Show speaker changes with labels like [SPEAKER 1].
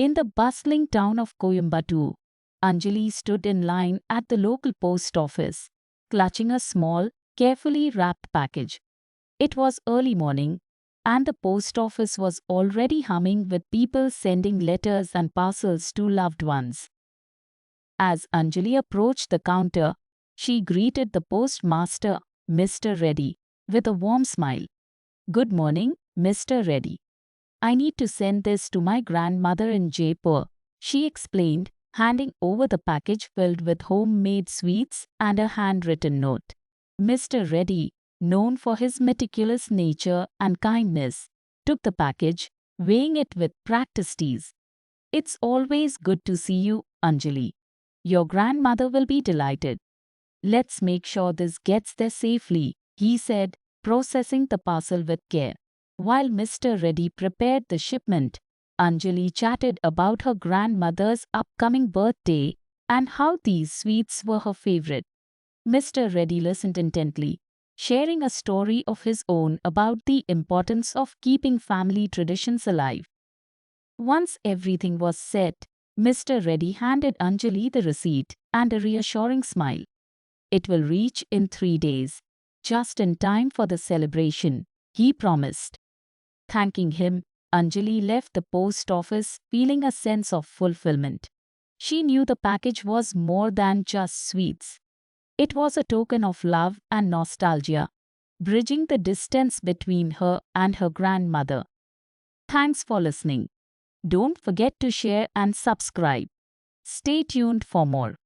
[SPEAKER 1] In the bustling town of Coimbatore, Anjali stood in line at the local post office, clutching a small, carefully wrapped package. It was early morning, and the post office was already humming with people sending letters and parcels to loved ones. As Anjali approached the counter, she greeted the postmaster, Mr. Reddy, with a warm smile. "Good morning, Mr. Reddy. I need to send this to my grandmother in Jaipur," she explained, handing over the package filled with homemade sweets and a handwritten note. Mr. Reddy, known for his meticulous nature and kindness, took the package, weighing it with practiced ease. "It's always good to see you, Anjali. Your grandmother will be delighted. Let's make sure this gets there safely," he said, processing the parcel with care. While Mr. Reddy prepared the shipment, Anjali chatted about her grandmother's upcoming birthday and how these sweets were her favorite. Mr. Reddy listened intently, sharing a story of his own about the importance of keeping family traditions alive. Once everything was set, Mr. Reddy handed Anjali the receipt and a reassuring smile. "It will reach in 3 days, just in time for the celebration," he promised. Thanking him, Anjali left the post office feeling a sense of fulfillment. She knew the package was more than just sweets. It was a token of love and nostalgia, bridging the distance between her and her grandmother. Thanks for listening. Don't forget to share and subscribe. Stay tuned for more.